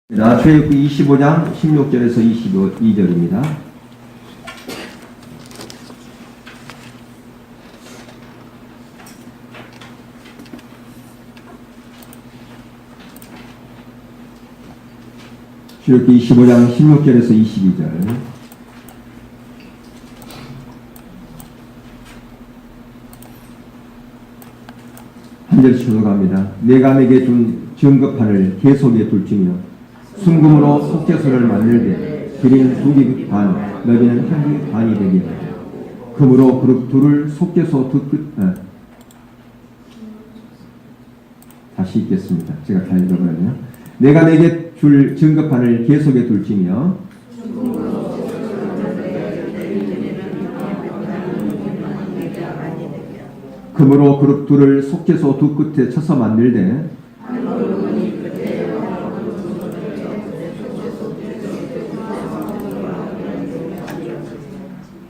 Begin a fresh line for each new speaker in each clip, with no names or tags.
출애굽기 25장 16절에서 22절입니다. 출애굽기 25장 16절에서 22절. 한 절씩 들어갑니다. 내가 내게 준 증거판을 계속에 둘지며 순금으로 속죄소를 만들되 길이는 2규빗 반, 너비는 1규빗 반이 되게 금으로 그룹 둘을 속죄소 두 끝. 다시 읽겠습니다. 제가 다 읽어버렸네요. 내가 내게 줄 증거판을 계속에 둘지며 금으로 그룹 둘을 속죄소 두 끝에 쳐서 만들되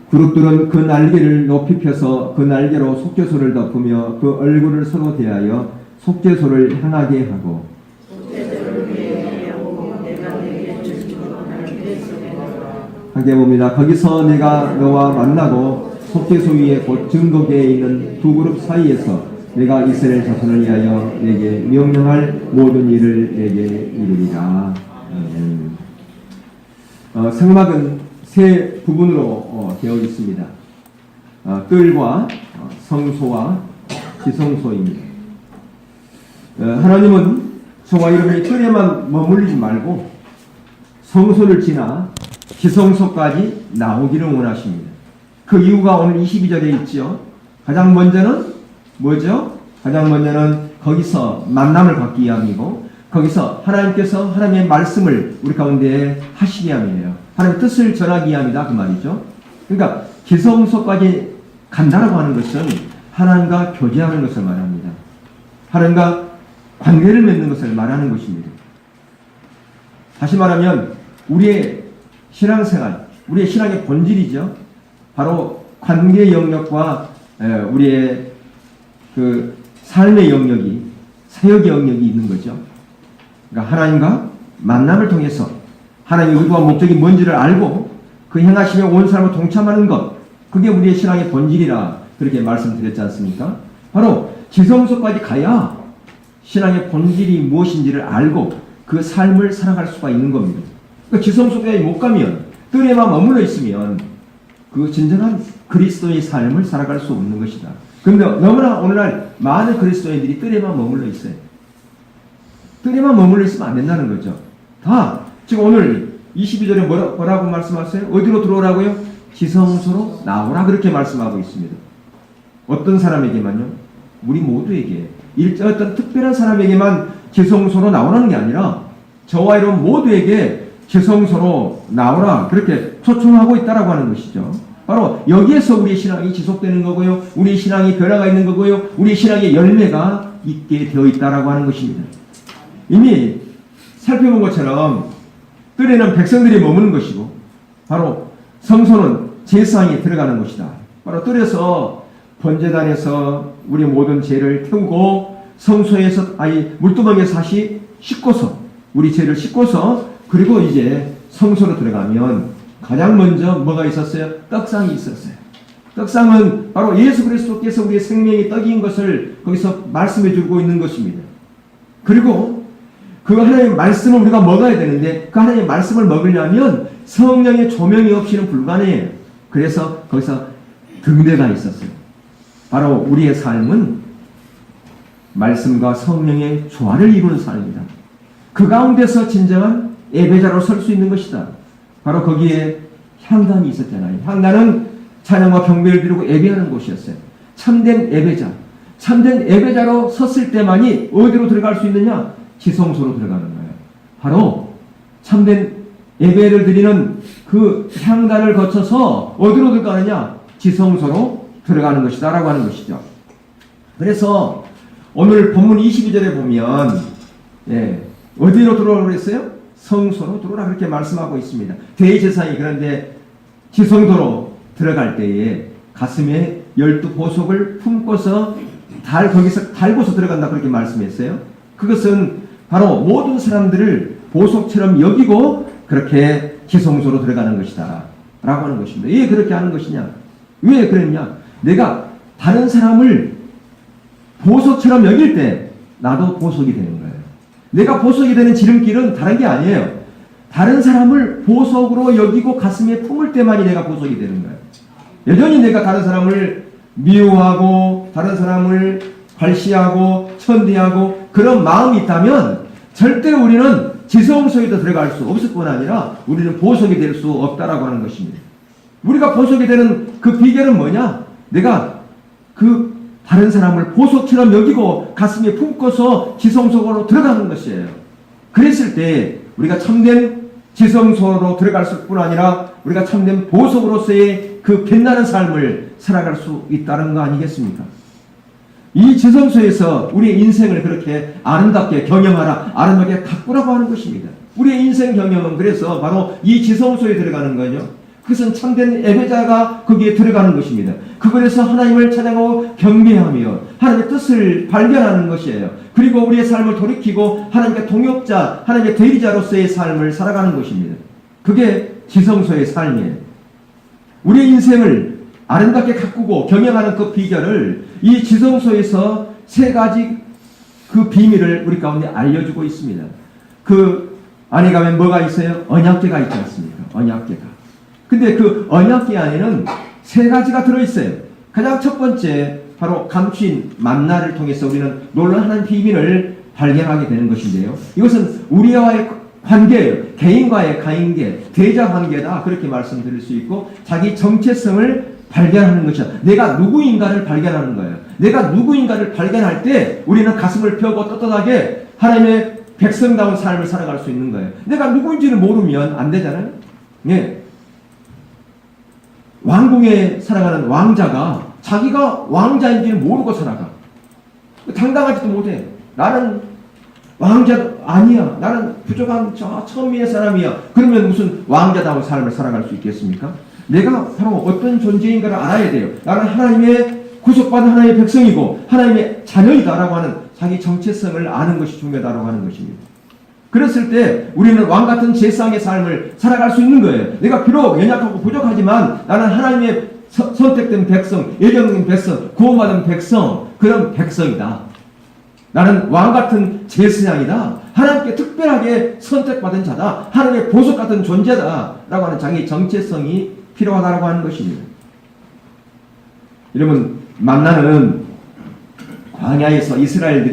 그룹들은 그 날개를 높이 펴서 그 날개로 속죄소를 덮으며 그 얼굴을 서로 대하여 속죄소를 향하게 하고 하게 봅니다. 거기서 내가 너와 만나고 속죄소 위에 곧 증거계에 있는 두 그룹 사이에서 내가 이스라엘 자손을 위하여 내게 명령할 모든 일을 내게 이루리라. 성막은 세 부분으로 되어 있습니다. 뜰과 성소와 지성소입니다. 하나님은 저와 여러분이 뜰에만 머물리지 말고 성소를 지나 지성소까지 나오기를 원하십니다. 그 이유가 오늘 22절에 있죠. 가장 먼저는 뭐죠? 가장 먼저는 거기서 만남을 갖기 위함이고 거기서 하나님께서 하나님의 말씀을 우리 가운데 하시기 위함이에요. 하나님의 뜻을 전하기 위함이다 그 말이죠. 그러니까 지성소까지 간다라고 하는 것은 하나님과 교제하는 것을 말합니다. 하나님과 관계를 맺는 것을 말하는 것입니다. 다시 말하면 우리의 신앙생활, 우리의 신앙의 본질이죠. 바로 관계 영역과 우리의 그 삶의 영역이, 사역의 영역이 있는 거죠. 그러니까 하나님과 만남을 통해서 하나님의 의도와 목적이 뭔지를 알고 그 행하심에 온 사람을 동참하는 것, 그게 우리의 신앙의 본질이라 그렇게 말씀드렸지 않습니까? 바로 지성소까지 가야 신앙의 본질이 무엇인지를 알고 그 삶을 살아갈 수가 있는 겁니다. 그러니까 지성소까지 못 가면, 뜰에만 머물러 있으면 그 진정한 그리스도의 삶을 살아갈 수 없는 것이다. 그런데 너무나 오늘날 많은 그리스도인들이 뜰에만 머물러 있어요. 뜰에만 머물러 있으면 안 된다는 거죠. 다 지금 오늘 22절에 뭐라고 말씀하세요? 어디로 들어오라고요? 지성소로 나오라 그렇게 말씀하고 있습니다. 어떤 사람에게만요? 우리 모두에게, 어떤 특별한 사람에게만 지성소로 나오라는 게 아니라 저와 여러분 모두에게 지성소로 나오라 그렇게 초청하고 있다라고 하는 것이죠. 바로 여기에서 우리의 신앙이 지속되는 거고요. 우리의 신앙이 변화가 있는 거고요. 우리의 신앙의 열매가 있게 되어 있다라고 하는 것입니다. 이미 살펴본 것처럼 뜰에는 백성들이 머무는 것이고 바로 성소는 제사장이 들어가는 것이다. 바로 뜰에서 번제단에서 우리 모든 죄를 태우고 성소에서 물두멍에서 다시 씻고서 우리 죄를 씻고서 그리고 이제 성소로 들어가면 가장 먼저 뭐가 있었어요? 떡상이 있었어요. 떡상은 바로 예수 그리스도께서 우리의 생명의 떡인 것을 거기서 말씀해 주고 있는 것입니다. 그리고 그 하나님의 말씀을 우리가 먹어야 되는데 그 하나님의 말씀을 먹으려면 성령의 조명이 없이는 불가능해요. 그래서 거기서 등대가 있었어요. 바로 우리의 삶은 말씀과 성령의 조화를 이루는 삶입니다. 그 가운데서 진정한 예배자로 설 수 있는 것이다. 바로 거기에 향단이 있었잖아요. 향단은 찬양과 경배를 드리고 예배하는 곳이었어요. 참된 예배자. 참된 예배자로 섰을 때만이 어디로 들어갈 수 있느냐? 지성소로 들어가는 거예요. 바로 참된 예배를 드리는 그 향단을 거쳐서 어디로 들어가느냐? 지성소로 들어가는 것이다 라고 하는 것이죠. 그래서 오늘 본문 22절에 보면 어디로 들어오라고 했어요? 성소로 들어오라 그렇게 말씀하고 있습니다. 대제사장이 그런데 지성소로 들어갈 때에 가슴에 12보석을 품고서 거기서 달고서 들어간다 그렇게 말씀했어요. 그것은 바로 모든 사람들을 보석처럼 여기고 그렇게 지성소로 들어가는 것이다 라고 하는 것입니다. 왜 그렇게 하는 것이냐? 왜 그랬냐? 내가 다른 사람을 보석처럼 여길 때 나도 보석이 되는 거예요. 내가 보석이 되는 지름길은 다른 게 아니에요. 다른 사람을 보석으로 여기고 가슴에 품을 때만이 내가 보석이 되는 거예요. 여전히 내가 다른 사람을 미워하고 다른 사람을 발시하고 천대하고 그런 마음이 있다면 절대 우리는 지성소에 들어갈 수 없을 뿐 아니라 우리는 보석이 될 수 없다라고 하는 것입니다. 우리가 보석이 되는 그 비결은 뭐냐? 내가 그 다른 사람을 보석처럼 여기고 가슴에 품고서 지성소로 들어가는 것이에요. 그랬을 때 우리가 참된 지성소로 들어갈 뿐 아니라 우리가 참된 보석으로서의 그 빛나는 삶을 살아갈 수 있다는 거 아니겠습니까? 이 지성소에서 우리의 인생을 그렇게 아름답게 경영하라, 아름답게 가꾸라고 하는 것입니다. 우리의 인생 경영은 그래서 바로 이 지성소에 들어가는 거죠. 그것은 참된 예배자가 거기에 들어가는 것입니다. 그곳에서 하나님을 찬양하고 경배하며 하나님의 뜻을 발견하는 것이에요. 그리고 우리의 삶을 돌이키고 하나님께 동역자, 하나님의 대리자로서의 삶을 살아가는 것입니다. 그게 지성소의 삶이에요. 우리의 인생을 아름답게 가꾸고 경영하는 그 비결을 이 지성소에서 세 가지 그 비밀을 우리 가운데 알려주고 있습니다. 그 안에 가면 뭐가 있어요? 언약궤가 있지 않습니까? 언약궤가. 근데 그 언약궤 안에는 세 가지가 들어있어요. 가장 첫 번째 바로 감추인 만나를 통해서 우리는 놀라운 하나님 비밀을 발견하게 되는 것인데요. 이것은 우리와의 관계예요. 개인과의 관계, 대자 관계다 그렇게 말씀드릴 수 있고 자기 정체성을 발견하는 것이야. 내가 누구인가를 발견하는 거예요. 내가 누구인가를 발견할 때 우리는 가슴을 펴고 떳떳하게 하나님의 백성다운 삶을 살아갈 수 있는 거예요. 내가 누구인지를 모르면 안 되잖아요. 예. 왕궁에 살아가는 왕자가 자기가 왕자인지를 모르고 살아가. 당당하지도 못해. 나는 왕자 아니야. 나는 부족한 저 천민의 사람이야. 그러면 무슨 왕자다운 삶을 살아갈 수 있겠습니까? 내가 바로 어떤 존재인가를 알아야 돼요. 나는 하나님의 구속받은 하나님의 백성이고 하나님의 자녀이다라고 하는 자기 정체성을 아는 것이 중요하다고 하는 것입니다. 그랬을 때 우리는 왕같은 제사장의 삶을 살아갈 수 있는 거예요. 내가 비록 연약하고 부족하지만 나는 하나님의 선택된 백성, 예정된 백성, 구원받은 백성, 그런 백성이다. 나는 왕같은 제사장이다. 하나님께 특별하게 선택받은 자다. 하나님의 보석 같은 존재다. 라고 하는 자기 정체성이 필요하다고 하는 것입니다. 여러분, 만나는 광야에서 이스라엘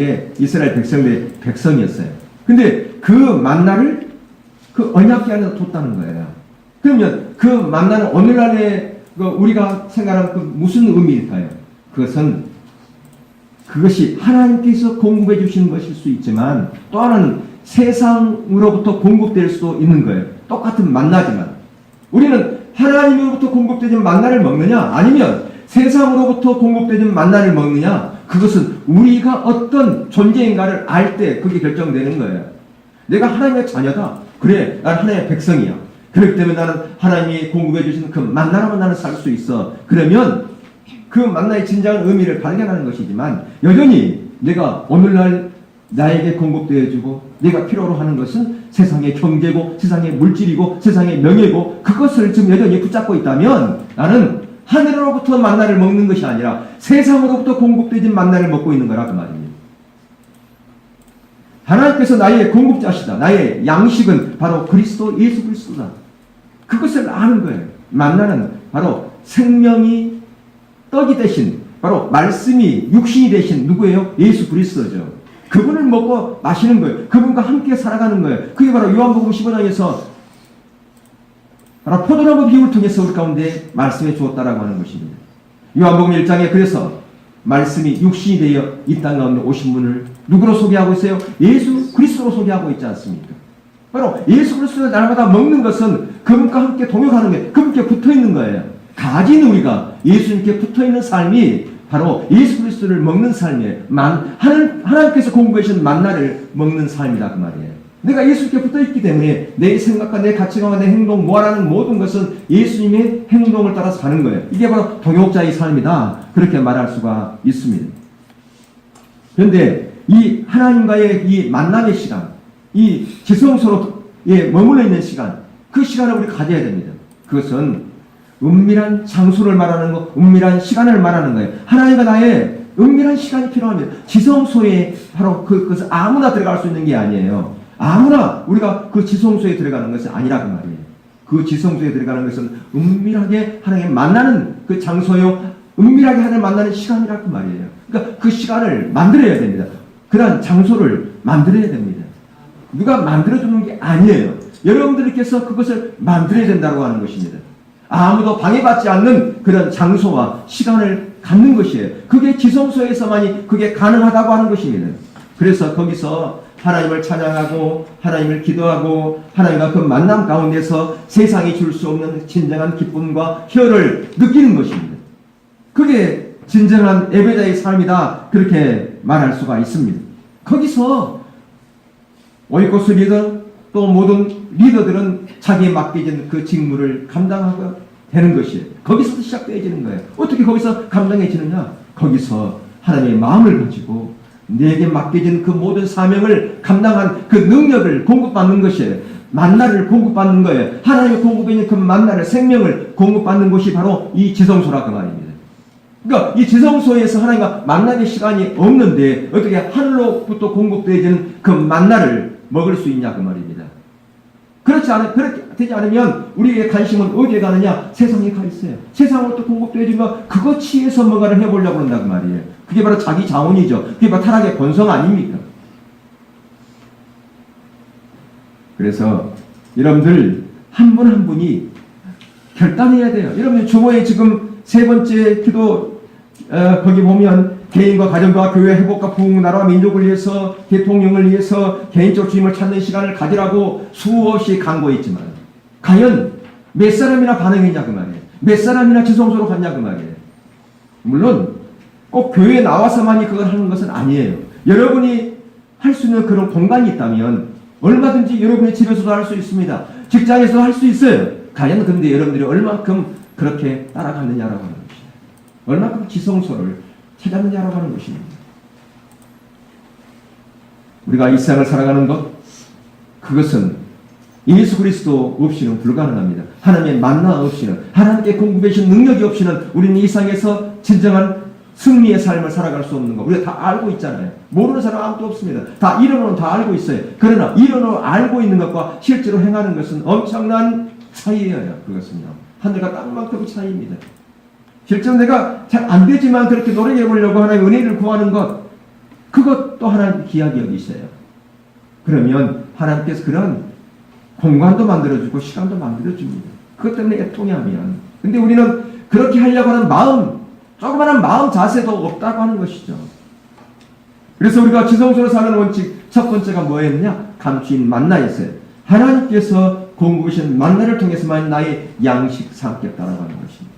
백성들의 백성이었어요. 근데 그 만나를 그 언약궤 안에서 뒀다는 거예요. 그러면 그 만나는 오늘날에 우리가 생각하는 그 무슨 의미일까요? 그것이 하나님께서 공급해 주신 것일 수 있지만 또 하나는 세상으로부터 공급될 수도 있는 거예요. 똑같은 만나지만 우리는 하나님으로부터 공급되는 만나를 먹느냐 아니면 세상으로부터 공급되는 만나를 먹느냐 그것은 우리가 어떤 존재인가를 알 때 그게 결정되는 거예요. 내가 하나님의 자녀다. 그래, 난 하나님의 백성이야. 그렇기 때문에 나는 하나님이 공급해 주신 그 만나로만 나는 살 수 있어. 그러면 그 만나의 진정한 의미를 발견하는 것이지만 여전히 내가 오늘날 나에게 공급되어주고 내가 필요로 하는 것은 세상의 경제고 세상의 물질이고 세상의 명예고 그것을 지금 여전히 붙잡고 있다면 나는 하늘로부터 만나를 먹는 것이 아니라 세상으로부터 공급되진 만나를 먹고 있는 거라 그 말입니다. 하나님께서 나의 공급자시다. 나의 양식은 바로 그리스도 예수 그리스도다. 그것을 아는 거예요. 만나는 바로 생명이 떡이 되신 바로 말씀이 육신이 되신 누구예요? 예수 그리스도죠. 그분을 먹고 마시는 거예요. 그분과 함께 살아가는 거예요. 그게 바로 요한복음 15장에서 바로 포도나무 비유를 통해서 우리 가운데 말씀해 주었다라고 하는 것입니다. 요한복음 1장에 그래서 말씀이 육신이 되어 이 땅 가운데 오신 분을 누구로 소개하고 있어요? 예수 그리스도로 소개하고 있지 않습니까? 바로 예수 그리스도를 날마다 먹는 것은 그분과 함께 동역하는 게 그분께 붙어있는 거예요. 가진 우리가 예수님께 붙어있는 삶이 바로 예수 그리스도를 먹는 삶이에요. 하나님께서 공급해 주신 만나를 먹는 삶이다 그 말이에요. 내가 예수님께 붙어있기 때문에 내 생각과 내 가치관과 내 행동, 무한하는 모든 것은 예수님의 행동을 따라서 가는 거예요. 이게 바로 동역자의 삶이다. 그렇게 말할 수가 있습니다. 그런데 이 하나님과의 이 만남의 시간, 이 지성소로 머물러 있는 시간, 그 시간을 우리 가져야 됩니다. 그것은 은밀한 장소를 말하는 거, 은밀한 시간을 말하는 거예요. 하나님과 나의 은밀한 시간이 필요합니다. 지성소에 바로 그것은 아무나 들어갈 수 있는 게 아니에요. 아무나 우리가 그 지성소에 들어가는 것은 아니라고 말이에요. 그 지성소에 들어가는 것은 은밀하게 하나님 만나는 그 장소요, 은밀하게 하나님 만나는 시간이라고 말이에요. 그러니까 그 시간을 만들어야 됩니다. 그런 장소를 만들어야 됩니다. 누가 만들어주는 게 아니에요. 여러분들께서 그것을 만들어야 된다고 하는 것입니다. 아무도 방해받지 않는 그런 장소와 시간을 갖는 것이에요. 그게 지성소에서만이 그게 가능하다고 하는 것입니다. 그래서 거기서 하나님을 찬양하고 하나님을 기도하고 하나님과 그 만남 가운데서 세상이 줄 수 없는 진정한 기쁨과 희열을 느끼는 것입니다. 그게 진정한 예배자의 삶이다, 그렇게 말할 수가 있습니다. 거기서 오이코스 리더 또 모든 리더들은 자기에 맡겨진 그 직무를 감당하고 되는 것이에요. 거기서 시작되어지는 거예요. 어떻게 거기서 감당해지느냐? 거기서 하나님의 마음을 가지고 내게 맡겨진 그 모든 사명을 감당한 그 능력을 공급받는 것이에요. 만나를 공급받는 거예요. 하나님의 공급해 있는 그 만나를, 생명을 공급받는 곳이 바로 이 지성소라고 말입니다. 그러니까 이 지성소에서 하나님과 만남의 시간이 없는데 어떻게 하늘로부터 공급되어지는 그 만나를 먹을 수 있냐 그 말입니다. 그렇게 되지 않으면 우리의 관심은 어디에 가느냐? 세상에 가 있어요. 세상으로부터 공급되어지면 그거 취해서 뭔가를 해보려고 한다고 말이에요. 그게 바로 자기 자원이죠. 그게 바로 타락의 본성 아닙니까? 그래서 여러분들 한 분 한 분이 결단해야 돼요. 여러분 주보에 지금 세 번째 기도 거기 보면 개인과 가정과 교회 회복과 부흥, 나라와 민족을 위해서, 대통령을 위해서 개인적 주임을 찾는 시간을 가지라고 수없이 강구했지만 과연 몇 사람이나 반응했냐 그 말이에요. 몇 사람이나 지성소로 갔냐 그 말이에요. 물론 꼭 교회에 나와서만이 그걸 하는 것은 아니에요. 여러분이 할 수 있는 그런 공간이 있다면 얼마든지 여러분의 집에서도 할 수 있습니다. 직장에서도 할 수 있어요. 과연 근데 여러분들이 얼만큼 그렇게 따라갔느냐라고 하는 것이에요. 얼마큼 지성소를 찾았느냐라고 하는 것입니다. 우리가 이 세상을 살아가는 것, 그것은 예수 그리스도 없이는 불가능합니다. 하나님의 만나 없이는, 하나님께 공급해 주신 능력이 없이는 우리는 이 세상에서 진정한 승리의 삶을 살아갈 수 없는 것, 우리가 다 알고 있잖아요. 모르는 사람 아무도 없습니다. 다 이론으로는 다 알고 있어요. 그러나 이론으로 알고 있는 것과 실제로 행하는 것은 엄청난 차이예요. 그것은요, 하늘과 땅만큼 차이입니다. 실제로 내가 잘 안 되지만 그렇게 노력해 보려고 하나님의 은혜를 구하는 것, 그것도 하나님 귀하게 여기셔요. 그러면 하나님께서 그런 공간도 만들어주고 시간도 만들어줍니다. 그것 때문에 애통해하면. 근데 우리는 그렇게 하려고 하는 마음, 조그마한 마음 자세도 없다고 하는 것이죠. 그래서 우리가 지성소로 사는 원칙 첫 번째가 뭐였냐? 감추인 만나였어요. 하나님께서 공급하신 만나를 통해서만 나의 양식 삼겠다라고 하는 것입니다.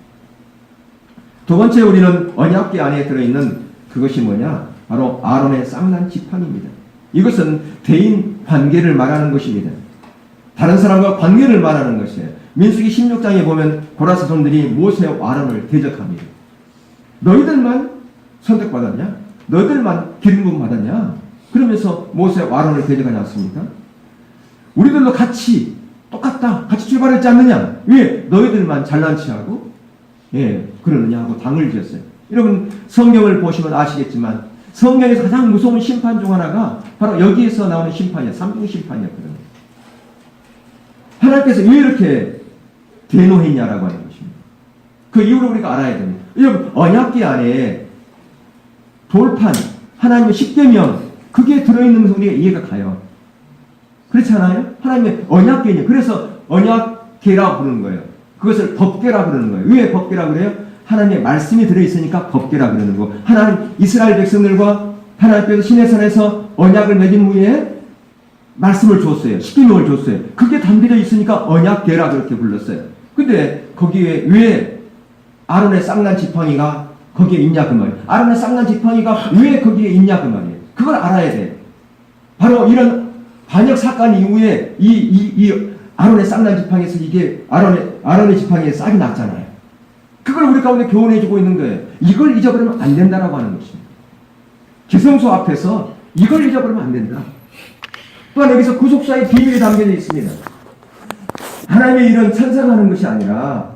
두 번째, 우리는 언약궤 안에 들어있는 그것이 뭐냐? 바로 아론의 쌍난 지팡이입니다. 이것은 대인 관계를 말하는 것입니다. 다른 사람과 관계를 말하는 것이에요. 민수기 16장에 보면 고라 자손들이 모세와 아론을 대적합니다. 너희들만 선택받았냐? 너희들만 기름 부음 받았냐? 그러면서 모세와 아론을 대적하지 않습니까? 우리들도 같이 똑같다, 같이 출발했지 않느냐? 왜 너희들만 잘난 체하고 그러느냐 하고 당을 지었어요. 여러분 성경을 보시면 아시겠지만 성경에서 가장 무서운 심판 중 하나가 바로 여기에서 나오는 심판이야. 삼중 심판이었거든요. 하나님께서 왜 이렇게 대노했냐라고 하는 것입니다. 그 이유를 우리가 알아야 됩니다. 여러분 언약궤 안에 돌판, 하나님의 십계명, 그게 들어있는 것을 우리가 이해가 가요. 그렇지 않아요? 하나님의 언약궤냐. 그래서 언약궤라고 부르는 거예요. 그것을 법궤라고 그러는 거예요. 왜 법궤라고 그래요? 하나님의 말씀이 들어있으니까 법궤라고 그러는 거고, 하나님 이스라엘 백성들과 하나님께서 시내산에서 언약을 맺은 후에 말씀을 줬어요. 십계명을 줬어요. 그게 담겨져 있으니까 언약궤라고 그렇게 불렀어요. 근데 거기에 왜 아론의 쌍난 지팡이가 거기에 있냐 그 말이에요. 아론의 쌍난 지팡이가 왜 거기에 있냐 그 말이에요. 그걸 알아야 돼요. 바로 이런 반역 사건 이후에 이 아론의 쌍난 지팡이에서 이게 아론의 지팡이에 싹이 났잖아요. 그걸 우리 가운데 교훈해주고 있는 거예요. 이걸 잊어버리면 안 된다라고 하는 것입니다. 지성소 앞에서 이걸 잊어버리면 안 된다. 또한 여기서 구속사의 비밀이 담겨져 있습니다. 하나님의 일은 천사가 하는 것이 아니라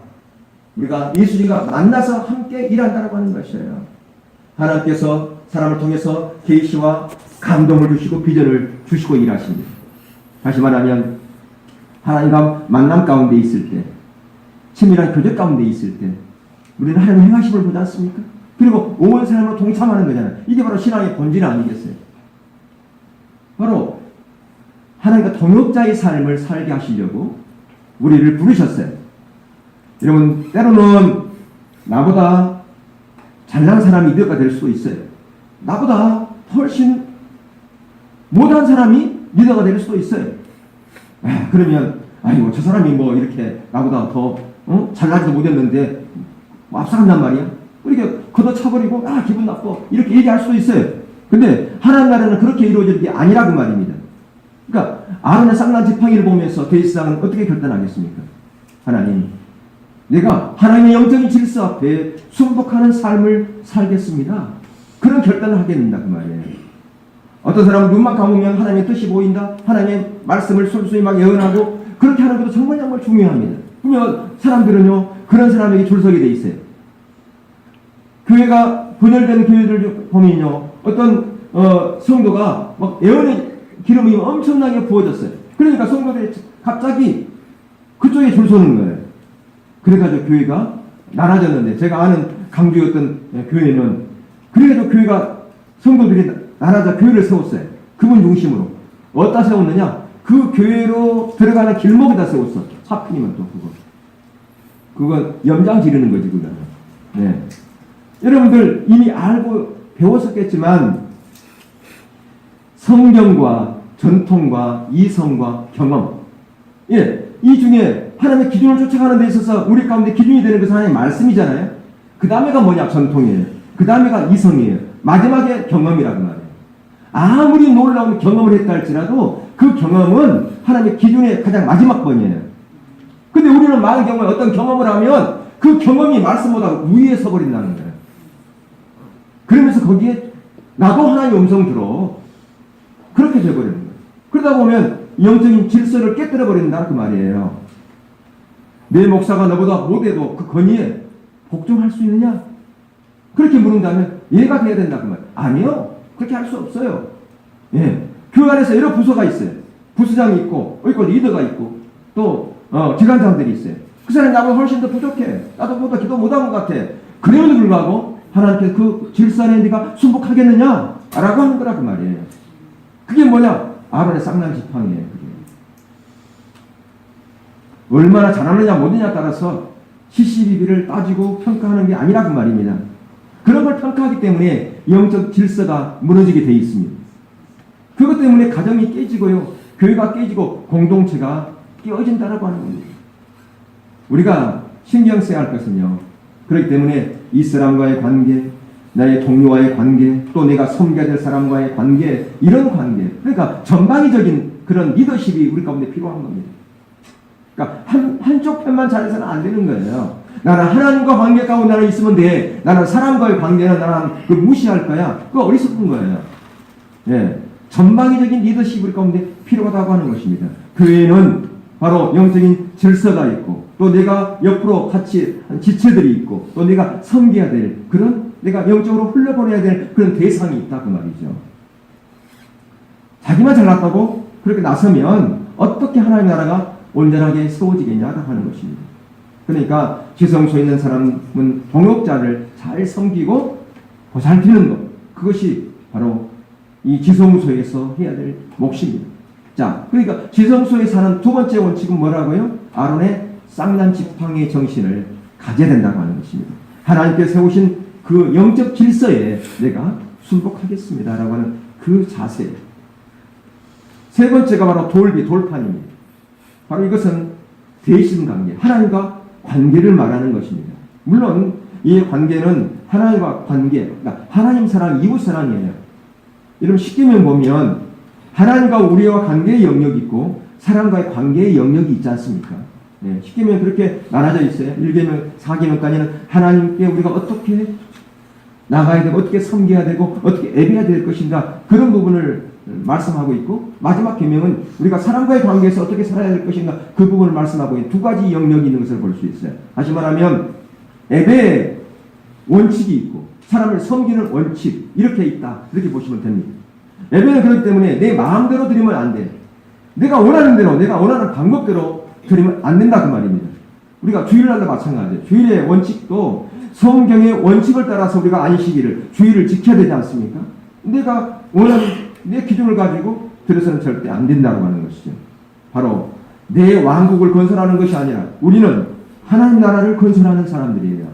우리가 예수님과 만나서 함께 일한다고 하는 것이에요. 하나님께서 사람을 통해서 계시와 감동을 주시고 비전을 주시고 일하십니다. 다시 말하면 하나님과 만남 가운데 있을 때, 친밀한 교제 가운데 있을 때 우리는 하나님의 행하심을 보지 않습니까? 그리고 온 삶으로 동참하는 거잖아요. 이게 바로 신앙의 본질 아니겠어요? 바로 하나님과 동역자의 삶을 살게 하시려고 우리를 부르셨어요. 여러분, 때로는 나보다 잘난 사람이 리더가 될 수도 있어요. 나보다 훨씬 못한 사람이 리더가 될 수도 있어요. 그러면 아이고 저 사람이 뭐 이렇게 나보다 더 잘나지도 못했는데 뭐 앞서간단 말이야. 이렇게 걷어차버리고 기분 나빠 이렇게 얘기할 수도 있어요. 근데 하나님 나라는 그렇게 이루어지는 게 아니라 그 말입니다. 그러니까 아론의 쌍난 지팡이를 보면서 대지상은 어떻게 결단하겠습니까? 하나님, 내가 하나님의 영적인 질서 앞에 순복하는 삶을 살겠습니다. 그런 결단을 하게 된다 그 말이에요. 어떤 사람은 눈만 감으면 하나님의 뜻이 보인다. 하나님의 말씀을 술술이 막 예언하고 그렇게 하는 것도 정말 정말 중요합니다. 그러면 사람들은요 그런 사람에게 줄 서게 돼 있어요. 교회가 분열된 교회들 보면요 어떤 성도가 막 예언의 기름이 엄청나게 부어졌어요. 그러니까 성도들이 갑자기 그쪽에 줄 서는 거예요. 그래가지고 교회가 나눠졌는데, 제가 아는 강주였던 교회는 그래가지고 교회가 성도들이 나눠져 교회를 세웠어요. 그분 중심으로. 어디다 세웠느냐? 그 교회로 들어가는 길목에다 세웠어. 하필이면 또 그건 염장 지르는 거지 그거는. 네. 여러분들 이미 알고 배웠었겠지만 성경과 전통과 이성과 경험, 이 중에 하나님의 기준을 쫓아가는 데 있어서 우리 가운데 기준이 되는 것은 하나님의 말씀이잖아요. 그 다음에가 뭐냐? 전통이에요. 그 다음에가 이성이에요. 마지막에 경험이라고 말해요. 아무리 놀라운 경험을 했다 할지라도 그 경험은 하나님의 기준의 가장 마지막 번이에요. 근데 우리는 많은 경우에 어떤 경험을 하면 그 경험이 말씀보다 위에 서버린다는 거예요. 그러면서 거기에 나도 하나님의 음성 들어. 그렇게 돼버리는 거예요. 그러다 보면 영적인 질서를 깨뜨려 버린다 그 말이에요. 내 목사가 너보다 못해도 그 건의에 복종할 수 있느냐? 그렇게 물은다면 얘가 돼야 된다 그 말. 아니요. 그렇게 할 수 없어요. 예. 교회 안에서 여러 부서가 있어요. 부서장이 있고 리더가 있고 또 기관장들이 있어요. 그 사람이 나보다 훨씬 더 부족해. 나도 보다 기도 못한 것 같아. 그럼에도 불구하고 하나님께서 그 질서 안에 네가 순복하겠느냐? 라고 하는 거라 그 말이에요. 그게 뭐냐? 아론의 쌍난 지팡이에요. 얼마나 잘하느냐 못하느냐에 따라서 시시비비를 따지고 평가하는 게 아니라 그 말입니다. 그런 걸 평가하기 때문에 영적 질서가 무너지게 돼 있습니다. 그것 때문에 가정이 깨지고요. 교회가 깨지고 공동체가 깨어진다라고 하는 겁니다. 우리가 신경 써야 할 것은요. 그렇기 때문에 이 사람과의 관계, 나의 동료와의 관계, 또 내가 섬겨야 될 사람과의 관계, 이런 관계. 그러니까 전방위적인 그런 리더십이 우리 가운데 필요한 겁니다. 그러니까 한쪽 편만 잘해서는 안 되는 거예요. 나는 하나님과 관계 가운데 나는 있으면 돼. 나는 사람과의 관계는 나는 그 무시할 거야. 그거 어리석은 거예요. 예. 전방위적인 리더십이 우리 가운데 필요하다고 하는 것입니다. 교회는 바로 영적인 질서가 있고, 또 내가 옆으로 같이 지체들이 있고, 또 내가 섬겨야 될 그런, 내가 영적으로 흘려보내야 될 그런 대상이 있다 그 말이죠. 자기만 잘났다고 그렇게 나서면 어떻게 하나님의 나라가 온전하게 세워지겠냐라고 하는 것입니다. 그러니까 지성소에 있는 사람은 동역자를 잘 섬기고 보살피는 것, 그것이 바로 이 지성소에서 해야 될 몫입니다. 자, 그러니까 지성소에 사는 두 번째 원칙은 뭐라고요? 아론의 쌍난 지팡이의 정신을 가져야 된다고 하는 것입니다. 하나님께 세우신 그 영적 질서에 내가 순복하겠습니다라고 하는 그 자세. 세 번째가 바로 돌판입니다. 바로 이것은 대신 관계, 하나님과 관계를 말하는 것입니다. 물론 이 관계는 하나님과 관계, 그러니까 하나님 사랑, 이웃 사랑이에요. 여러분 십계명 보면 하나님과 우리와 관계의 영역이 있고 사람과의 관계의 영역이 있지 않습니까? 네, 십계명 그렇게 나눠져 있어요. 1계명, 4계명까지는 하나님께 우리가 어떻게 나가야 되고 어떻게 섬겨야 되고 어떻게 예배해야 될 것인가 그런 부분을 말씀하고 있고 마지막 계명은 우리가 사람과의 관계에서 어떻게 살아야 될 것인가 그 부분을 말씀하고 있는 두 가지 영역이 있는 것을 볼 수 있어요. 다시 말하면 예배의 원칙이 있고 사람을 섬기는 원칙 이렇게 있다 이렇게 보시면 됩니다. 예배는 그렇기 때문에 내 마음대로 드리면 안 돼. 내가 원하는 대로 내가 원하는 방법대로 드리면 안 된다 그 말입니다. 우리가 주일날도 마찬가지예요. 주일의 원칙도 성경의 원칙을 따라서 우리가 안식일을 주일을 지켜야 되지 않습니까? 내가 원하는 내 기준을 가지고 드려서는 절대 안 된다고 하는 것이죠. 바로 내 왕국을 건설하는 것이 아니라 우리는 하나님 나라를 건설하는 사람들이에요.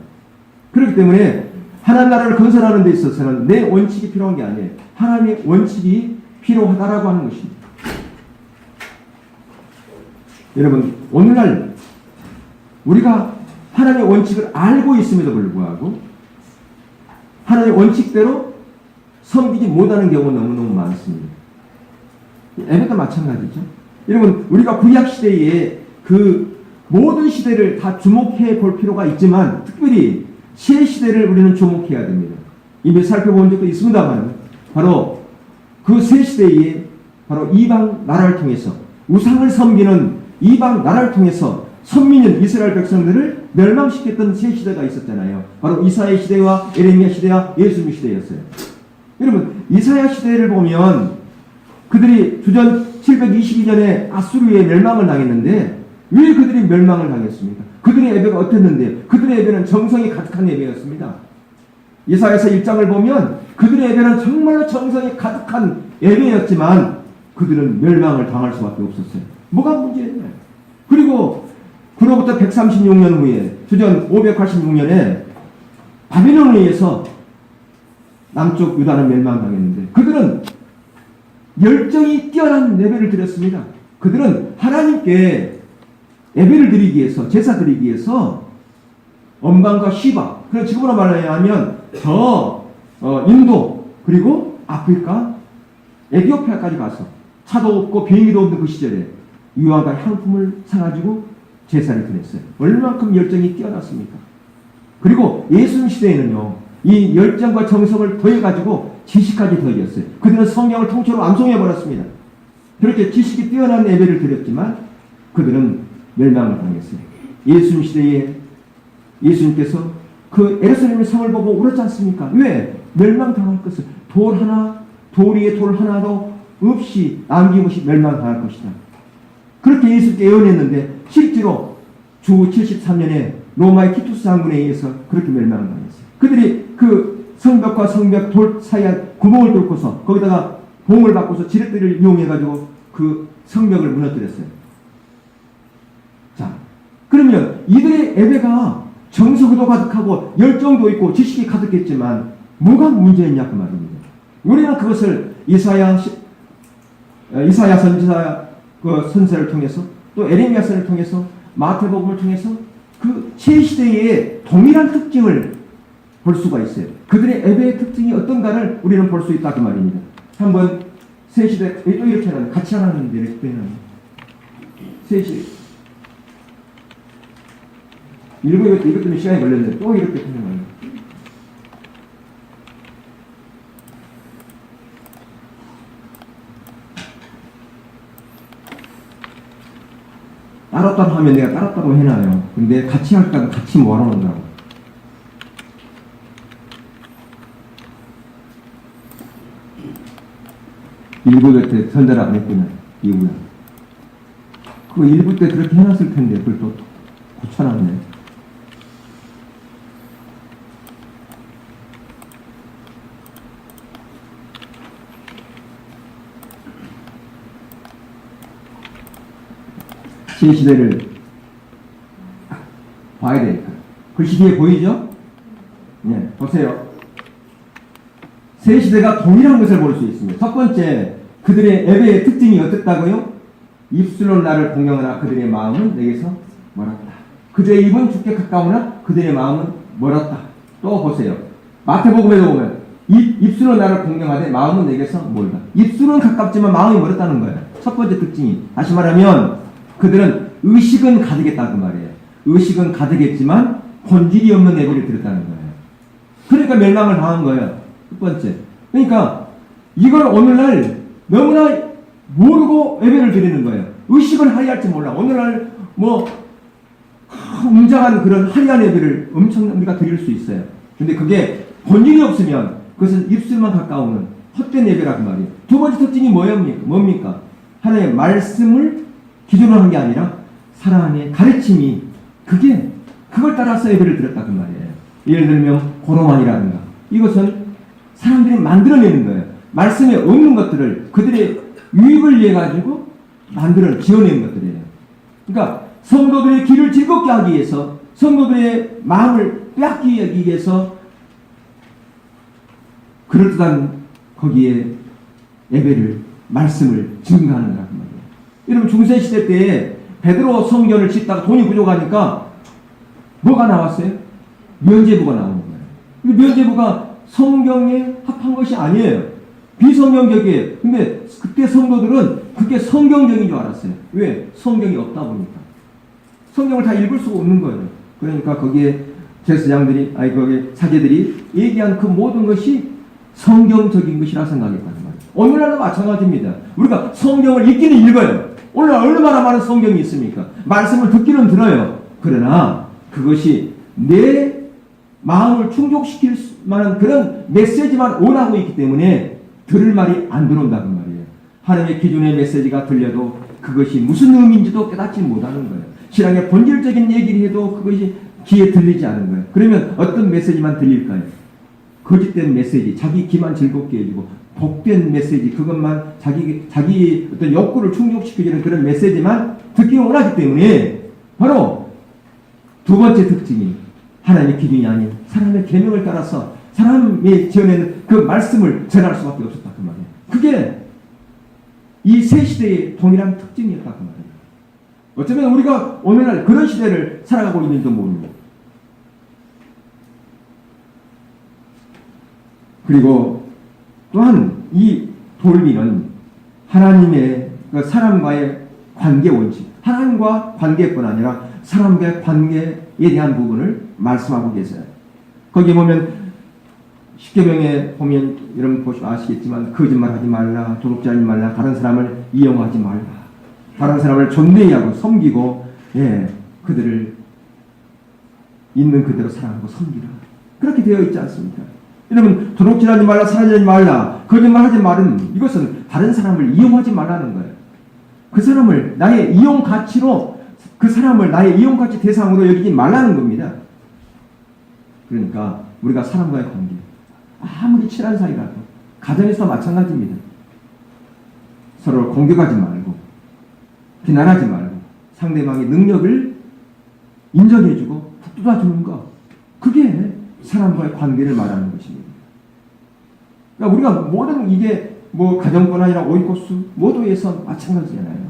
그렇기 때문에 하나님 나라를 건설하는 데 있어서는 내 원칙이 필요한 게 아니에요. 하나님의 원칙이 필요하다라고 하는 것입니다. 여러분 오늘날 우리가 하나님의 원칙을 알고 있음에도 불구하고 하나님의 원칙대로 섬기지 못하는 경우가 너무너무 많습니다. 예배도 마찬가지죠. 여러분 우리가 구약시대에 그 모든 시대를 다 주목해 볼 필요가 있지만 특별히 새 시대를 우리는 주목해야 됩니다. 이미 살펴본 적도 있습니다만 바로 그 새 시대에 바로 이방 나라를 통해서 우상을 섬기는 이방 나라를 통해서 선민인 이스라엘 백성들을 멸망시켰던 새 시대가 있었잖아요. 바로 이사야 시대와 에레미야 시대와 예수님 시대였어요. 여러분 이사야 시대를 보면 그들이 주전 722년에 아수르에 멸망을 당했는데 왜 그들이 멸망을 당했습니까? 그들의 예배가 어땠는데 그들의 예배는 정성이 가득한 예배였습니다. 이사야서 1장을 보면 그들의 예배는 정말로 정성이 가득한 예배였지만 그들은 멸망을 당할 수밖에 없었어요. 뭐가 문제였나요? 그리고 그로부터 136년 후에 주전 586년에 바빌론에 의해서 남쪽 유다는 멸망당했는데 그들은 열정이 뛰어난 예배를 드렸습니다. 그들은 하나님께 예배를 드리기 위해서 제사 드리기 위해서 엄방과 시바 그래서 지금으로 말하면 저 인도 그리고 아프리카 에티오피아까지 가서 차도 없고 비행기도 없는 그 시절에 유황과 향품을 사가지고 제사를 드렸어요. 얼마만큼 열정이 뛰어났습니까? 그리고 예수님 시대에는요 이 열정과 정성을 더해가지고 지식까지 더해졌어요. 그들은 성경을 통째로 암송해버렸습니다. 그렇게 지식이 뛰어난 예배를 드렸지만 그들은 멸망을 당했어요. 예수님 시대에 예수님께서 그 예루살렘의 성을 보고 울었지 않습니까? 왜? 멸망당할 것을 돌 위에 돌 하나도 없이 남김없이 멸망당할 것이다. 그렇게 예수께 예언했는데 실제로 주 73년에 로마의 티투스 장군에 의해서 그렇게 멸망을 당했어요. 그들이 그 성벽과 성벽 돌 사이에 구멍을 뚫고서 거기다가 봉을 바꿔서 지렛대를 이용해가지고 그 성벽을 무너뜨렸어요. 자, 그러면 이들의 예배가 정성도 가득하고 열정도 있고 지식이 가득했지만 뭐가 문제였냐 그 말입니다. 우리는 그것을 이사야 선지자 그 선서를 통해서 또 에레미야서를 통해서 마태복음을 통해서 그 새 시대의 동일한 특징을 볼 수가 있어요. 그들의 예배의 특징이 어떤가를 우리는 볼 수 있다 그 말입니다. 한번 새 시대 또 이렇게 하는 같이 하는데 이렇게 하는 새 시대 이것 때문에 시간이 걸렸는데 또 이렇게 하는 거예요. 따랐다고 하면 내가 따랐다고 해놔요. 근데 같이 할까 같이 몰아놓는다고. 일부 때 선대를 안 했구나. 이후에. 그 일부 때 그렇게 해놨을 텐데 그걸 또 고쳐놨네. 새 시대를 봐야 되니까. 글씨 뒤에 보이죠? 네, 보세요. 새 시대가 동일한 것을 볼 수 있습니다. 첫 번째, 그들의 예배의 특징이 어땠다고요? 입술로 나를 공경하나 그들의 마음은 내게서 멀었다. 그들의 입은 주께 가까우나 그들의 마음은 멀었다. 또 보세요. 마태복음에도 보면 입술로 나를 공경하되 마음은 내게서 멀다. 입술은 가깝지만 마음이 멀었다는 거예요. 첫 번째 특징이. 다시 말하면 그들은 의식은 가득했다는 말이에요. 의식은 가득했지만 본질이 없는 예배를 드렸다는 거예요. 그러니까 멸망을 당한 거예요. 첫 번째. 그러니까 이걸 오늘날 너무나 모르고 예배를 드리는 거예요. 의식을 하야 할지 몰라. 오늘날 뭐 웅장한 그런 화려한 예배를 엄청 우리가 드릴 수 있어요. 근데 그게 본질이 없으면 그것은 입술만 가까우는 헛된 예배라고 말이에요. 두 번째 특징이 뭡니까? 하나님의 말씀을 기준으로 한 게 아니라 사랑의 가르침이 그걸 따라서 예배를 드렸다고 말이에요. 예를 들면 고로만이라든가 이것은 사람들이 만들어내는 거예요. 말씀에 없는 것들을 그들의 유익을 위해 가지고 지어낸 것들이에요. 그러니까 성도들의 귀를 즐겁게 하기 위해서, 성도들의 마음을 빼앗기 위해서 그럴듯한 거기에 예배를, 말씀을 증거하는 거란 말이에요. 여러분 중세시대 때에 베드로 성전을 짓다가 돈이 부족하니까 뭐가 나왔어요? 면죄부가 나오는 거예요. 이 면죄부가 성경에 합한 것이 아니에요. 비성경적이에요. 근데 그때 성도들은 그게 성경적인 줄 알았어요. 왜? 성경이 없다 보니까. 성경을 다 읽을 수가 없는 거예요. 그러니까 거기에 거기 사제들이 얘기한 그 모든 것이 성경적인 것이라 생각했다는 말이에요. 오늘날도 마찬가지입니다. 우리가 성경을 읽기는 읽어요. 오늘날 얼마나 많은 성경이 있습니까? 말씀을 듣기는 들어요. 그러나 그것이 내 마음을 충족시킬 만한 그런 메시지만 원하고 있기 때문에 들을 말이 안 들어온다는 말이에요. 하나님의 기준의 메시지가 들려도 그것이 무슨 의미인지도 깨닫지 못하는 거예요. 신앙의 본질적인 얘기를 해도 그것이 귀에 들리지 않은 거예요. 그러면 어떤 메시지만 들릴까요? 거짓된 메시지, 자기 귀만 즐겁게 해주고 복된 메시지, 그것만 자기 어떤 욕구를 충족시켜주는 그런 메시지만 듣기 원하기 때문에 바로 두 번째 특징이 하나님의 기준이 아닌 사람의 계명을 따라서 사람이 지어내는 그 말씀을 전할 수밖에 없었다 그 말이에요. 그게 이 새 시대의 동일한 특징이었다 그 말이에요. 어쩌면 우리가 오늘날 그런 시대를 살아가고 있는지도 모릅니다. 그리고 또한 이 돌기는 하나님의 그 사람과의 관계 원칙, 하나님과 관계뿐 아니라 사람과의 관계에 대한 부분을 말씀하고 계세요. 거기 보면 십계명에 보면 여러분 보시면 아시겠지만 거짓말하지 말라, 도둑질하지 말라, 다른 사람을 이용하지 말라, 다른 사람을 존대하고 섬기고 그들을 있는 그대로 사랑하고 섬기라. 그렇게 되어 있지 않습니까? 여러분 도둑질하지 말라, 살인하지 말라, 거짓말하지 말은 이것은 다른 사람을 이용하지 말라는 거예요. 그 사람을 나의 이용 가치로 그 사람을 나의 이용 가치 대상으로 여기지 말라는 겁니다. 그러니까 우리가 사람과의 관계 아무리 친한 사이라도 가정에서 마찬가지입니다. 서로 공격하지 말고 비난하지 말고 상대방의 능력을 인정해주고 북돋아주는 것, 그게 사람과의 관계를 말하는 것입니다. 그러니까 우리가 모든 이게 뭐 가정뿐 아니라 오이코스 모두에서 마찬가지잖아요.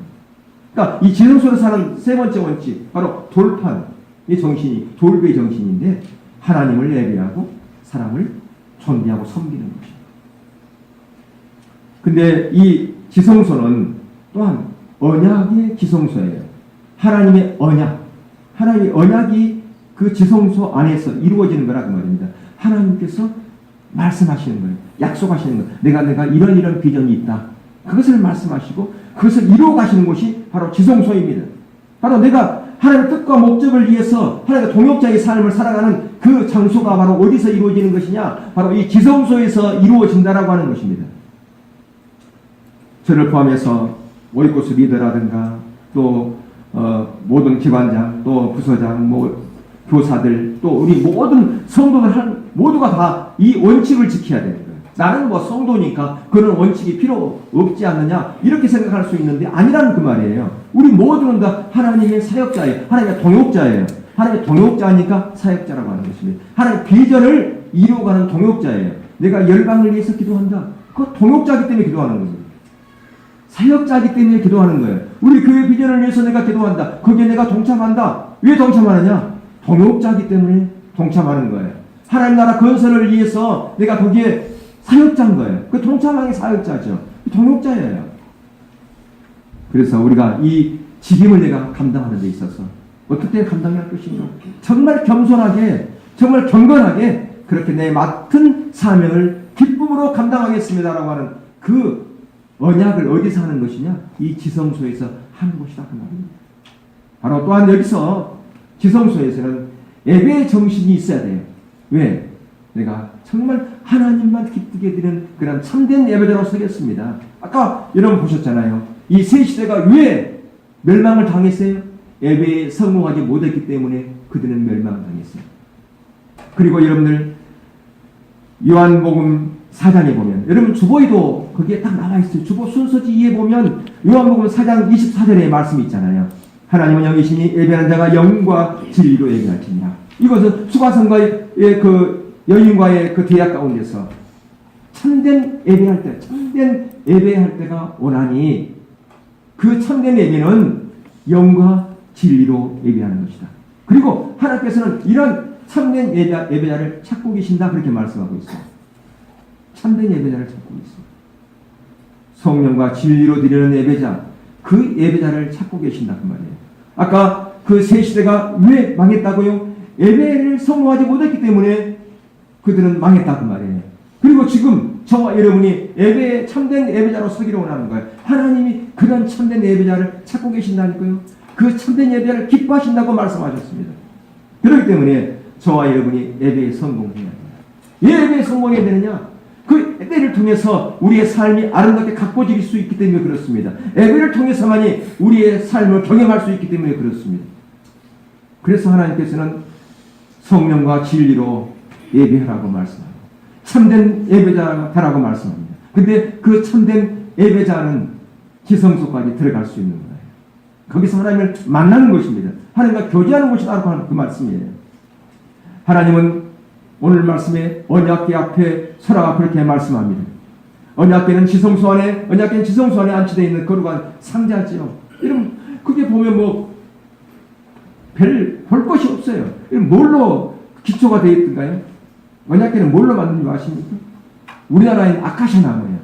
그러니까 이 지성소로 사는 세 번째 원칙, 바로 돌판의 정신이 돌배의 정신인데 하나님을 예배하고 사람을 존대하고 섬기는 것입니다. 근데 이 지성소는 또한 언약의 지성소예요. 하나님의 언약, 하나님의 언약이 그 지성소 안에서 이루어지는 거라고 말입니다. 하나님께서 말씀하시는 거예요. 약속하시는 거예요. 내가 이런 비전이 있다. 그것을 말씀하시고 그것을 이루어 가시는 곳이 바로 지성소입니다. 바로 내가 하나님의 뜻과 목적을 위해서 하나님의 동역자의 삶을 살아가는 그 장소가 바로 어디서 이루어지는 것이냐? 바로 이 지성소에서 이루어진다라고 하는 것입니다. 저를 포함해서 오이코스 리더라든가 또 모든 기관장, 또 부서장, 교사들, 또 우리 모든 성도들 모두가 다 이 원칙을 지켜야 되는 거예요. 나는 뭐 성도니까 그런 원칙이 필요 없지 않느냐 이렇게 생각할 수 있는데 아니라는 그 말이에요. 우리 모두는 다 하나님의 사역자예요. 하나님의 동역자예요. 하나님의 동역자니까 사역자라고 하는 것입니다. 하나님의 비전을 이루어가는 동역자예요. 내가 열방을 위해서 기도한다. 그 동역자이기 때문에 기도하는 겁니다. 사역자이기 때문에 기도하는 거예요. 우리 교회 비전을 위해서 내가 기도한다. 거기에 내가 동참한다. 왜 동참하느냐? 동역자이기 때문에 동참하는 거예요. 하나님 나라 건설을 위해서 내가 거기에 사역자인 거예요. 그 동참하는 게 사역자죠. 동역자예요. 그래서 우리가 이 직임을 내가 감당하는 데 있어서 어떻게 감당할 것인가? 정말 겸손하게, 정말 경건하게 그렇게 내 맡은 사명을 기쁨으로 감당하겠습니다라고 하는 그 언약을 어디서 하는 것이냐? 이 지성소에서 하는 것이다 그 말입니다. 바로 또한 여기서 지성소에서는 예배의 정신이 있어야 돼요. 왜? 내가 정말 하나님만 기쁘게 드리는 그런 참된 예배자로 서겠습니다. 아까 여러분 보셨잖아요. 이 세 시대가 왜 멸망을 당했어요? 예배에 성공하지 못했기 때문에 그들은 멸망을 당했어요. 그리고 여러분들 요한복음 4장에 보면 여러분 주보에도 거기에 딱 나와 있어요. 주보 순서지에 보면 요한복음 4장 24절에 말씀이 있잖아요. 하나님은 영이시니 예배하는 자가 영과 진리로 예배할지니라. 이것은 수가성과의 그 여인과의 그 대화 가운데서 참된 예배할 때, 참된 예배할 때가 오나니 그 참된 예배는 영과 진리로 예배하는 것이다. 그리고 하나님께서는 이런 참된 예배자를 찾고 계신다 그렇게 말씀하고 있어요. 참된 예배자를 찾고 있어요. 성령과 진리로 드리는 예배자, 그 예배자를 찾고 계신다 그 말이에요. 아까 그 세 시대가 왜 망했다고요? 예배를 성공하지 못했기 때문에 그들은 망했다 그 말이에요. 그리고 지금 저와 여러분이 예배에 참된 예배자로 서기를 원하는 거예요. 하나님이 그런 참된 예배자를 찾고 계신다니까요. 그 참된 예배자를 기뻐하신다고 말씀하셨습니다. 그렇기 때문에 저와 여러분이 예배에 성공해야 돼요. 예배에 성공해야 되느냐? 그 예배를 통해서 우리의 삶이 아름답게 가꿔질 수 있기 때문에 그렇습니다. 예배를 통해서만이 우리의 삶을 경험할 수 있기 때문에 그렇습니다. 그래서 하나님께서는 성령과 진리로 예배하라고 말씀합니다. 참된 예배자라고 말씀합니다. 근데 그 참된 예배자는 지성소까지 들어갈 수 있는 거예요. 거기서 하나님을 만나는 것입니다. 하나님과 교제하는 것이다라고 하는 그 말씀이에요. 하나님은 오늘 말씀에 언약궤 앞에 서라가 그렇게 말씀합니다. 언약궤는 지성소 안에 안치되어 있는 거룩한 상자지요. 여러분 그게 보면 뭐 볼 것이 없어요. 뭘로 기초가 되어 있던가요? 언약궤는 뭘로 만든 줄 아십니까? 우리나라에는 아카시아 나무예요.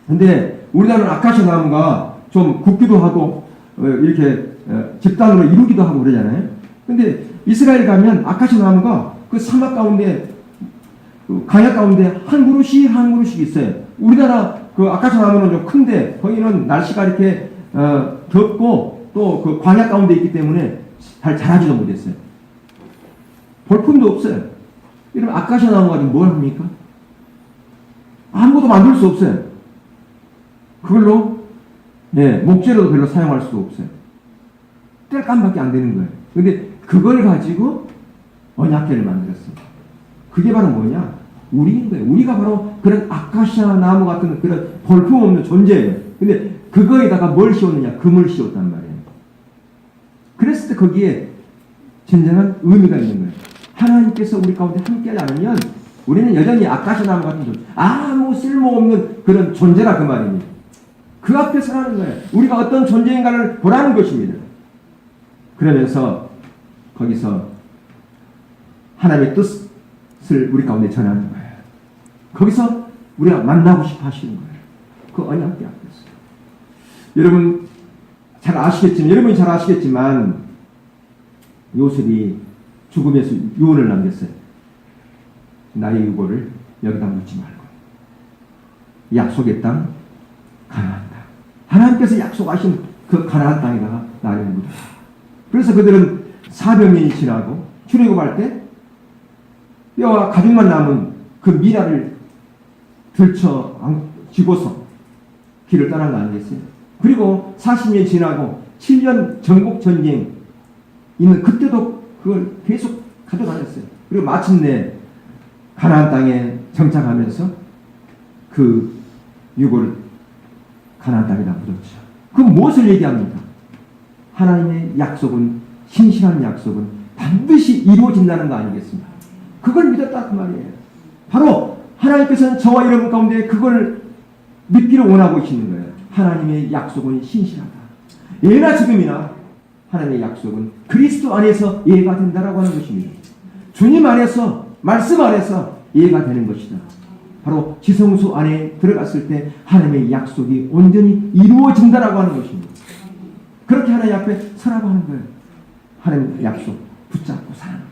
근데 우리나라는 아카시아 나무가 좀 굵기도 하고 이렇게 집단으로 이루기도 하고 그러잖아요. 근데 이스라엘 가면 아카시아 나무가 그 사막 가운데 그 강약 가운데 한 그루씩 있어요. 우리나라 그 아카시아 나무는 좀 큰데 거기는 날씨가 이렇게 덥고 또 그 광야 가운데 있기 때문에 잘 자라지도 못했어요. 볼품도 없어요. 이러면 아카시아 나무 가지고 뭘 합니까? 아무것도 만들 수 없어요. 그걸로 목재로도 별로 사용할 수 없어요. 땔감밖에 안 되는 거예요. 근데 그걸 가지고 언약궤를 만들었습니다. 그게 바로 뭐냐? 우리인 거예요. 우리가 바로 그런 아카시아 나무 같은 그런 볼품없는 존재예요. 근데 그거에다가 뭘 씌웠느냐? 금을 씌웠단 말이에요. 그랬을 때 거기에 진정한 의미가 있는 거예요. 하나님께서 우리 가운데 함께하지 않으면 우리는 여전히 아카시아 나무 같은 존재, 아무 쓸모없는 그런 존재라 그 말입니다. 그 앞에 서라는 거예요. 우리가 어떤 존재인가를 보라는 것입니다. 그러면서 거기서 하나님의 뜻을 우리 가운데 전하는 거예요. 거기서 우리가 만나고 싶어 하시는 거예요. 그 언약궤 앞에서. 여러분이 잘 아시겠지만 요셉이 죽음에서 유언을 남겼어요. 나의 유고를 여기다 묻지 말고 약속의 땅 가나안 땅, 하나님께서 약속하신 그 가나안 땅에다가 나를 묻어라. 그래서 그들은 400년이 지나고 출애굽할 때 뼈와 가죽만 남은 그 미라를 쥐고서 길을 떠난 거 아니겠어요? 그리고 40년 지나고 7년 정복 전쟁 있는 그때도 그걸 계속 가져다녔어요. 그리고 마침내 가나안 땅에 정착하면서 그 유고를 가나안 땅에다 묻었죠. 그 무엇을 얘기합니까? 하나님의 약속은, 신실한 약속은 반드시 이루어진다는 거 아니겠습니까? 그걸 믿었다 그 말이에요. 바로 하나님께서는 저와 여러분 가운데 그걸 믿기를 원하고 계시는 거예요. 하나님의 약속은 신실하다. 예나 지금이나 하나님의 약속은 그리스도 안에서 이해가 된다라고 하는 것입니다. 주님 안에서, 말씀 안에서 이해가 되는 것이다. 바로 지성소 안에 들어갔을 때 하나님의 약속이 온전히 이루어진다라고 하는 것입니다. 그렇게 하나님 앞에 서라고 하는 거예요. 하나님의 약속 붙잡고 사는 거예요.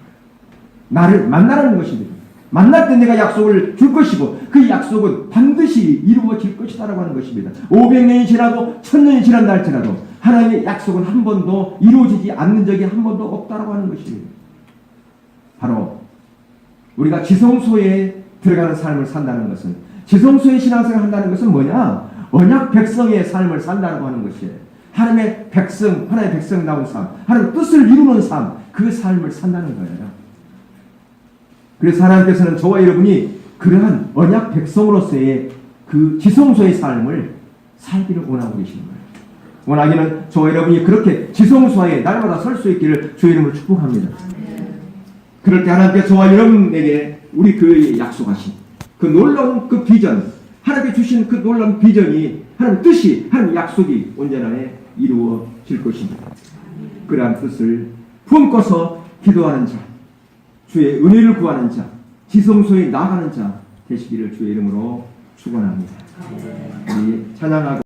나를 만나라는 것입니다. 만날 때 내가 약속을 줄 것이고 그 약속은 반드시 이루어질 것이다라고 하는 것입니다. 500년이 지나도 1000년이 지난다 할지라도 하나님의 약속은 한 번도 이루어지지 않는 적이 한 번도 없다라고 하는 것입니다. 바로 우리가 지성소에 들어가는 삶을 산다는 것은, 지성소의 신앙생활을 한다는 것은 뭐냐? 언약 백성의 삶을 산다고 하는 것이에요. 하나님의 백성다운 삶, 하나님의 뜻을 이루는 삶, 그 삶을 산다는 거예요. 그래서 하나님께서는 저와 여러분이 그러한 언약 백성으로서의 그 지성소의 삶을 살기를 원하고 계시는 거예요. 원하기는 저와 여러분이 그렇게 지성소에 날마다 설 수 있기를 주의 이름으로 축복합니다. 그럴 때 하나님께서 저와 여러분에게 우리 그 약속하신 그 놀라운 그 비전, 하나님께 주신 그 놀라운 비전이, 하나님 뜻이, 하나님 약속이 온전하게 이루어질 것입니다. 그러한 뜻을 품고서 기도하는 자, 주의 은혜를 구하는 자, 지성소에 나가는 자 되시기를 주의 이름으로 축원합니다. 우리 찬양하고